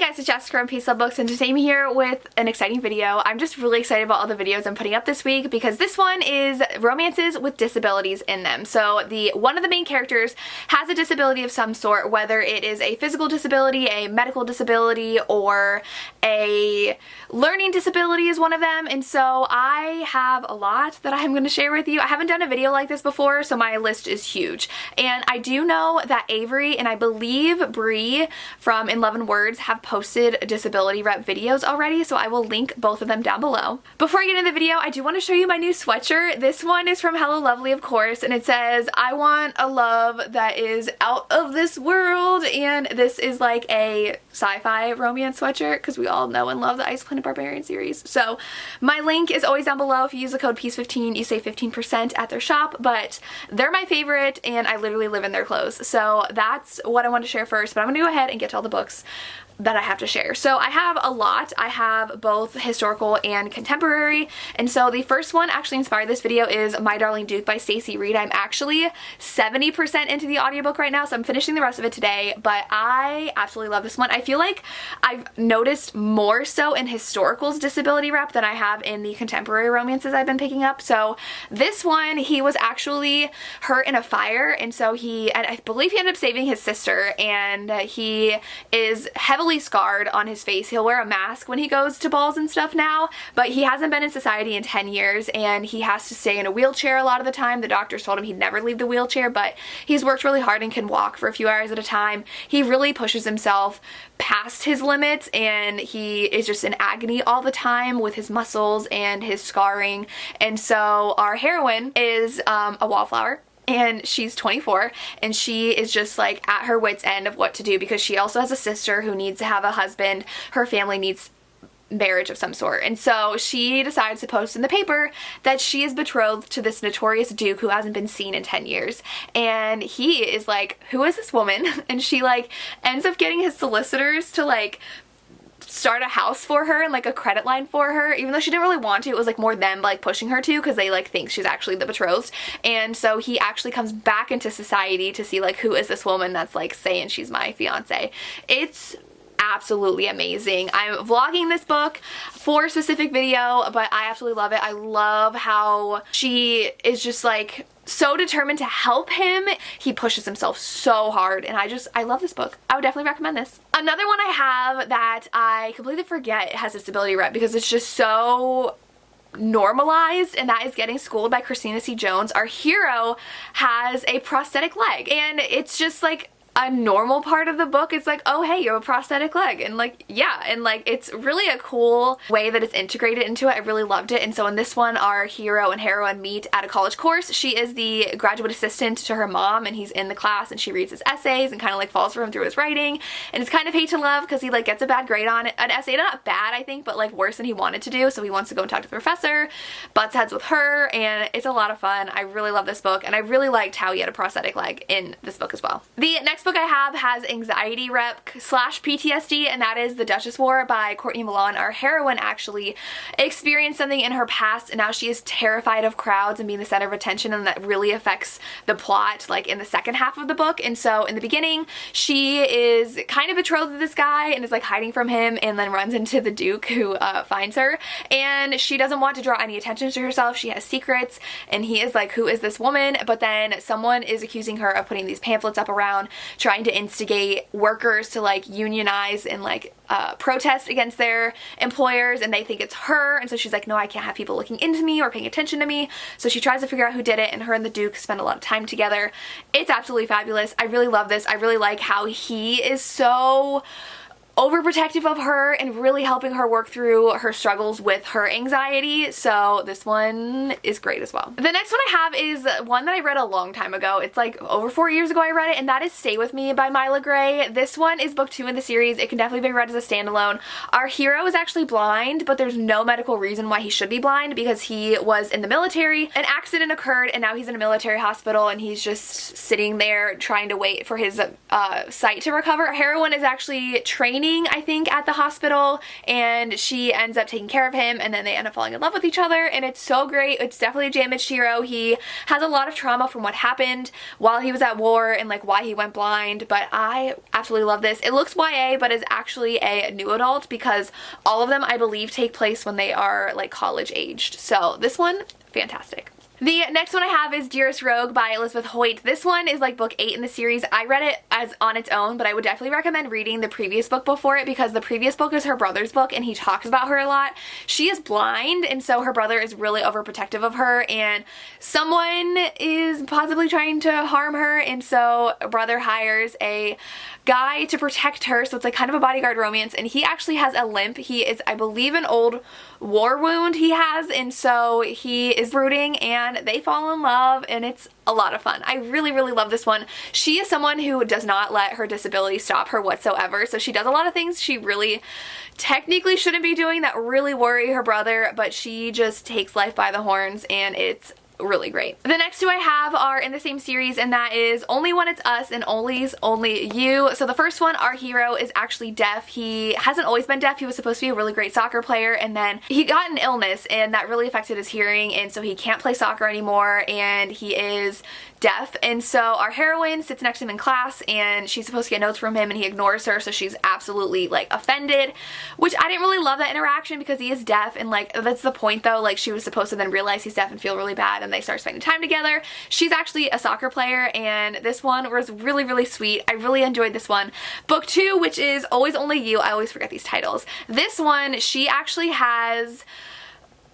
guys, it's Jessica from Peace Love Books, and today I'm here with an exciting video. I'm just really excited about all the videos I'm putting up this week because this one is romances with disabilities in them. So one of the main characters has a disability of some sort, whether it is a physical disability, a medical disability, or a learning disability is one of them. And so I have a lot that I'm going to share with you. I haven't done a video like this before, so my list is huge. And I do know that Avery and I believe Bree from In Love and Words have posted disability rep videos already, so I will link both of them down below. Before I get into the video, I do want to show you my new sweatshirt. This one is from Hello Lovely, of course, and it says, "I want a love that is out of this world," and this is like a sci-fi romance sweatshirt because we all know and love the Ice Planet Barbarian series. So my link is always down below. If you use the code PEACE15, you save 15% at their shop, but they're my favorite and I literally live in their clothes. So that's what I want to share first, but I'm going to go ahead and get to all the books that I have to share. So I have a lot. I have both historical and contemporary, and so the first one actually inspired this video is My Darling Duke by Stacey Reed. I'm actually 70% into the audiobook right now, so I'm finishing the rest of it today, but I absolutely love this one. I feel like I've noticed more so in historicals disability rep than I have in the contemporary romances I've been picking up. So this one, he was actually hurt in a fire, and so I believe he ended up saving his sister, and he is heavily scarred on his face. He'll wear a mask when he goes to balls and stuff now, but he hasn't been in society in 10 years and he has to stay in a wheelchair a lot of the time. The doctors told him he'd never leave the wheelchair, but he's worked really hard and can walk for a few hours at a time. He really pushes himself past his limits and he is just in agony all the time with his muscles and his scarring. And so our heroine is a wallflower, and she's 24 and she is just like at her wit's end of what to do because she also has a sister who needs to have a husband. Her family needs marriage of some sort, and so she decides to post in the paper that she is betrothed to this notorious duke who hasn't been seen in 10 years, and he is like, who is this woman? And she like ends up getting his solicitors to like start a house for her and like a credit line for her, even though she didn't really want to. It was like more them like pushing her to because they like think she's actually the betrothed. And so he actually comes back into society to see like, who is this woman that's like saying she's my fiance. It's absolutely amazing. I'm vlogging this book for a specific video, but I absolutely love it. I love how she is just like so determined to help him. He pushes himself so hard, and I love this book. I would definitely recommend this. Another one I have that I completely forget has disability rep because it's just so normalized, and that is Getting Schooled by Christina C. Jones. Our hero has a prosthetic leg, and it's just like a normal part of the book. It's like, oh hey, you have a prosthetic leg, and like, yeah, and like it's really a cool way that it's integrated into it. I really loved it. And so in this one, our hero and heroine meet at a college course. She is the graduate assistant to her mom, and he's in the class and she reads his essays and kind of like falls for him through his writing, and it's kind of hate to love because he like gets a bad grade on it, an essay, not bad I think, but like worse than he wanted to do. So he wants to go and talk to the professor, butts heads with her, and it's a lot of fun. I really love this book, and I really liked how he had a prosthetic leg in this book as well. The next book I have has anxiety rep / PTSD, and that is The Duchess War by Courtney Milan. Our heroine actually experienced something in her past, and now she is terrified of crowds and being the center of attention, and that really affects the plot like in the second half of the book. And so in the beginning, she is kind of betrothed to this guy and is like hiding from him, and then runs into the Duke who finds her, and she doesn't want to draw any attention to herself. She has secrets, and he is like, who is this woman? But then someone is accusing her of putting these pamphlets up around trying to instigate workers to like unionize and like protest against their employers, and they think it's her. And so she's like, no, I can't have people looking into me or paying attention to me. So she tries to figure out who did it, and her and the Duke spend a lot of time together. It's absolutely fabulous. I really love this. I really like how he is so overprotective of her and really helping her work through her struggles with her anxiety. So this one is great as well. The next one I have is one that I read a long time ago. It's like over 4 years ago I read it, and that is Stay With Me by Mila Gray. This one is book 2 in the series. It can definitely be read as a standalone. Our hero is actually blind, but there's no medical reason why he should be blind because he was in the military. An accident occurred and now he's in a military hospital, and he's just sitting there trying to wait for his sight to recover. Our heroine is actually training dying, I think, at the hospital, and she ends up taking care of him, and then they end up falling in love with each other, and it's so great. It's definitely a damaged hero. He has a lot of trauma from what happened while he was at war and like why he went blind, but I absolutely love this. It looks YA, but is actually a new adult because all of them, I believe, take place when they are like college aged. So this one, fantastic. The next one I have is Dearest Rogue by Elizabeth Hoyt. This one is like book 8 in the series. I read it as on its own, but I would definitely recommend reading the previous book before it because the previous book is her brother's book and he talks about her a lot. She is blind, and so her brother is really overprotective of her, and someone is possibly trying to harm her, and so a brother hires a guy to protect her, so it's like kind of a bodyguard romance, and he actually has a limp. He is, I believe, an old war wound he has, and so he is brooding and they fall in love, and it's a lot of fun. I really, really love this one. She is someone who does not let her disability stop her whatsoever, so she does a lot of things she really technically shouldn't be doing that really worry her brother, but she just takes life by the horns, and it's really great. The next two I have are in the same series, and that is Only When It's Us and Only's Only You. So the first one, our hero is actually deaf. He hasn't always been deaf. He was supposed to be a really great soccer player, and then he got an illness and that really affected his hearing, and so he can't play soccer anymore, and he is deaf. And so our heroine sits next to him in class, and she's supposed to get notes from him, and he ignores her, so she's absolutely like offended, which I didn't really love that interaction because he is deaf, and like that's the point though. Like she was supposed to then realize he's deaf and feel really bad, and they start spending time together. She's actually a soccer player, and this one was really, really sweet. I really enjoyed this one. Book 2, which is Always Only You. I always forget these titles. This one, she actually has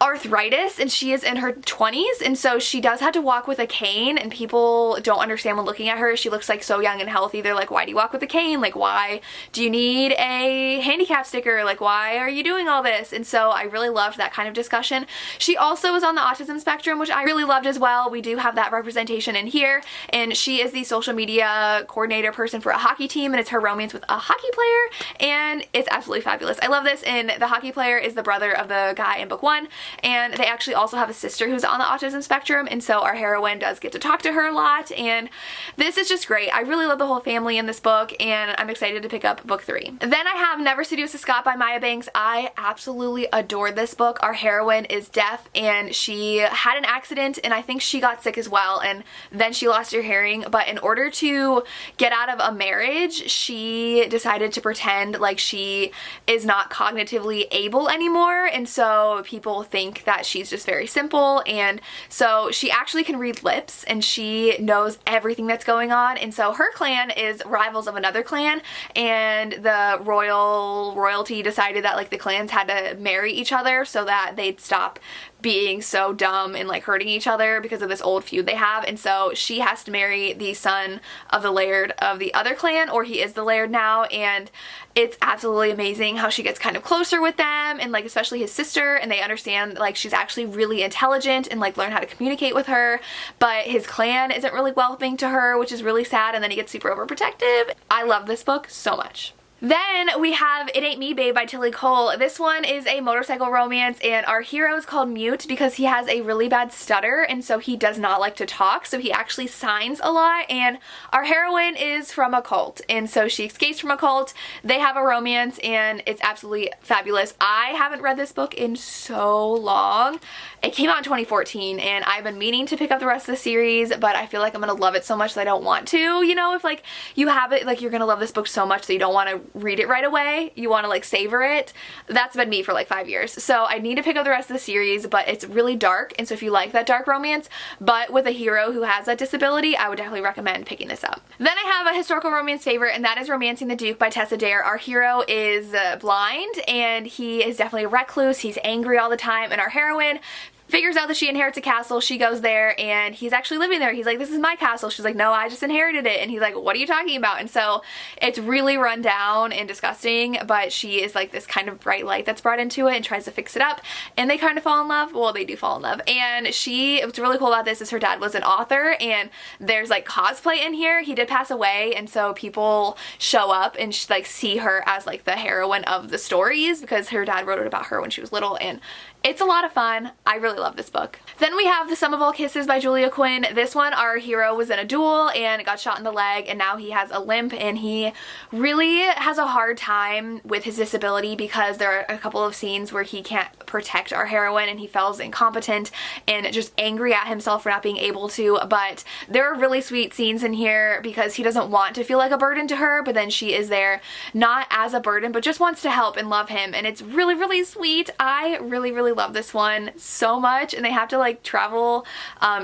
arthritis, and she is in her 20s, and so she does have to walk with a cane, and people don't understand when looking at her. She looks like so young and healthy. They're like, why do you walk with a cane? Like, why do you need a handicap sticker? Like, why are you doing all this? And so I really loved that kind of discussion. She also is on the autism spectrum, which I really loved as well. We do have that representation in here, and she is the social media coordinator person for a hockey team, and it's her romance with a hockey player, and it's absolutely fabulous. I love this, and the hockey player is the brother of the guy in book 1, and they actually also have a sister who's on the autism spectrum, and so our heroine does get to talk to her a lot, and this is just great. I really love the whole family in this book, and I'm excited to pick up book 3. Then I have Never Seduce a Scot by Maya Banks. I absolutely adored this book. Our heroine is deaf, and she had an accident, and I think she got sick as well, and then she lost her hearing, but in order to get out of a marriage, she decided to pretend like she is not cognitively able anymore, and so people think that she's just very simple, and so she actually can read lips, and she knows everything that's going on, and so her clan is rivals of another clan, and the royalty decided that like the clans had to marry each other so that they'd stop being so dumb and like hurting each other because of this old feud they have, and so she has to marry the son of the laird of the other clan, or he is the laird now, and it's absolutely amazing how she gets kind of closer with them, and like especially his sister, and they understand like she's actually really intelligent and like learn how to communicate with her, but his clan isn't really welcoming to her, which is really sad, and then he gets super overprotective. I love this book so much. Then we have It Ain't Me Babe by Tilly Cole. This one is a motorcycle romance, and our hero is called Mute because he has a really bad stutter, and so he does not like to talk, so he actually signs a lot, and our heroine is from a cult, and so she escapes from a cult. They have a romance, and it's absolutely fabulous. I haven't read this book in so long. It came out in 2014, and I've been meaning to pick up the rest of the series, but I feel like I'm gonna love it so much that I don't want to. You know, if like you have it, like you're gonna love this book so much that you don't want to read it right away, you want to like savor it. That's been me for like 5 years, so I need to pick up the rest of the series, but it's really dark, and so if you like that dark romance but with a hero who has that disability, I would definitely recommend picking this up. Then I have a historical romance favorite, and that is Romancing the Duke by Tessa Dare. Our hero is blind, and he is definitely a recluse. He's angry all the time, and our heroine figures out that she inherits a castle. She goes there, and he's actually living there. He's like, this is my castle. She's like, no, I just inherited it. And he's like, what are you talking about? And so it's really run down and disgusting, but she is like this kind of bright light that's brought into it and tries to fix it up, and they kind of fall in love. Well, they do fall in love. And what's really cool about this is her dad was an author, and there's like cosplay in here. He did pass away, and so people show up and like see her as like the heroine of the stories because her dad wrote it about her when she was little, and It's a lot of fun. I really love this book. Then we have The Sum of All Kisses by Julia Quinn. This one, our hero was in a duel and got shot in the leg, and now he has a limp, and he really has a hard time with his disability because there are a couple of scenes where he can't protect our heroine and he feels incompetent and just angry at himself for not being able to. But there are really sweet scenes in here because he doesn't want to feel like a burden to her, but then she is there not as a burden but just wants to help and love him, and it's really, really sweet. I really, really love this one so much, and they have to like travel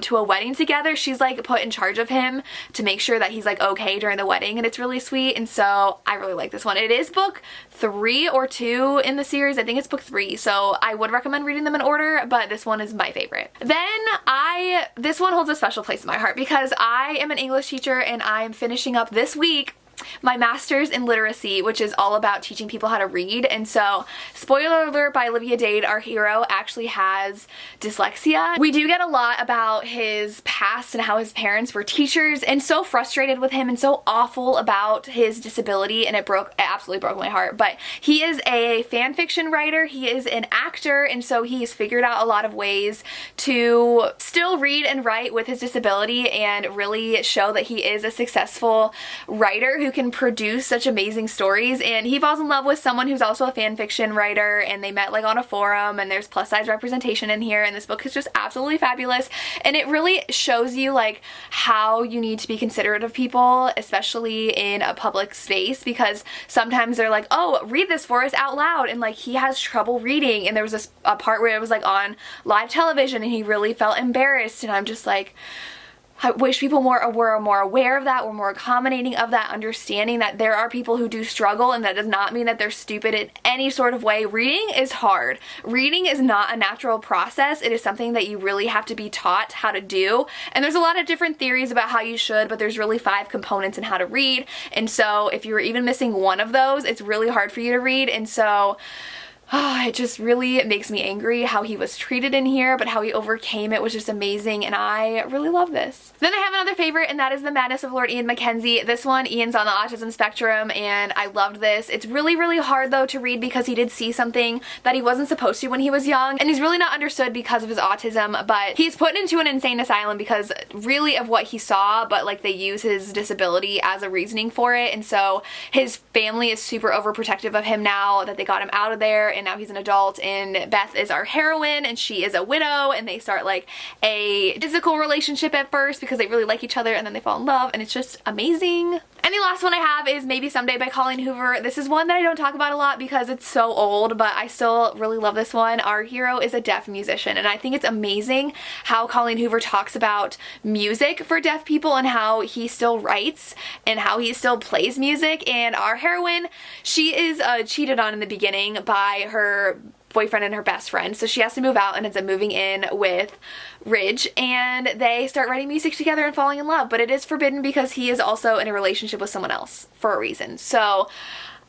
to a wedding together. She's like put in charge of him to make sure that he's like okay during the wedding, and it's really sweet, and so I really like this one. It is book 3 or 2 in the series. I think it's book 3, so I would recommend reading them in order, but this one is my favorite. Then this one holds a special place in my heart because I am an English teacher and I am finishing up this week my master's in literacy, which is all about teaching people how to read. And so, spoiler alert, by Olivia Dade, our hero actually has dyslexia. We do get a lot about his past and how his parents were teachers, and so frustrated with him and so awful about his disability, and it absolutely broke my heart. But he is a fan fiction writer, he is an actor, and so he's figured out a lot of ways to still read and write with his disability and really show that he is a successful writer who can produce such amazing stories. And he falls in love with someone who's also a fan fiction writer, and they met like on a forum, and there's plus size representation in here, and this book is just absolutely fabulous. And it really shows you like how you need to be considerate of people, especially in a public space, because sometimes they're like, oh, read this for us out loud, and like he has trouble reading, and there was a part where it was like on live television and he really felt embarrassed, and I'm just like, I wish people were more aware of that, were more accommodating of that, understanding that there are people who do struggle, and that does not mean that they're stupid in any sort of way. Reading is hard. Reading is not a natural process. It is something that you really have to be taught how to do. And there's a lot of different theories about how you should, but there's really 5 components in how to read. And so if you were even missing one of those, it's really hard for you to read. And so it just really makes me angry how he was treated in here, but how he overcame it was just amazing, and I really love this. Then I have another favorite, and that is The Madness of Lord Ian McKenzie. This one, Ian's on the autism spectrum, and I loved this. It's really, really hard though to read because he did see something that he wasn't supposed to when he was young, and he's really not understood because of his autism, but he's put into an insane asylum because really of what he saw, but like they use his disability as a reasoning for it, and so his family is super overprotective of him now that they got him out of there, and now he's an adult. And Beth is our heroine, and she is a widow, and they start like a physical relationship at first because they really like each other, and then they fall in love, and it's just amazing. And the last one I have is Maybe Someday by Colleen Hoover. This is one that I don't talk about a lot because it's so old, but I still really love this one. Our hero is a deaf musician, and I think it's amazing how Colleen Hoover talks about music for deaf people and how he still writes and how he still plays music. And our heroine, she is cheated on in the beginning by her boyfriend and her best friend, so she has to move out and ends up moving in with Ridge, and they start writing music together and falling in love, but it is forbidden because he is also in a relationship with someone else for a reason. So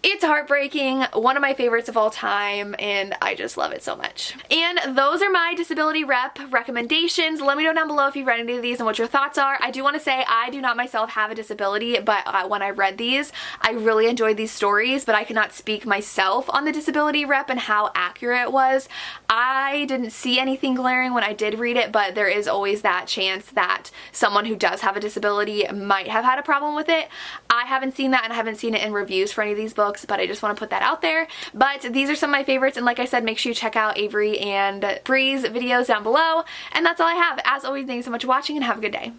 it's heartbreaking, one of my favorites of all time, and I just love it so much. And those are my disability rep recommendations. Let me know down below if you've read any of these and what your thoughts are. I do want to say I do not myself have a disability, but when I read these, I really enjoyed these stories, but I cannot speak myself on the disability rep and how accurate it was. I didn't see anything glaring when I did read it, but there is always that chance that someone who does have a disability might have had a problem with it. I haven't seen that, and I haven't seen it in reviews for any of these books, but I just want to put that out there. But these are some of my favorites, and like I said, make sure you check out Avery and Bree's videos down below. And that's all I have. As always, thanks so much for watching, and have a good day.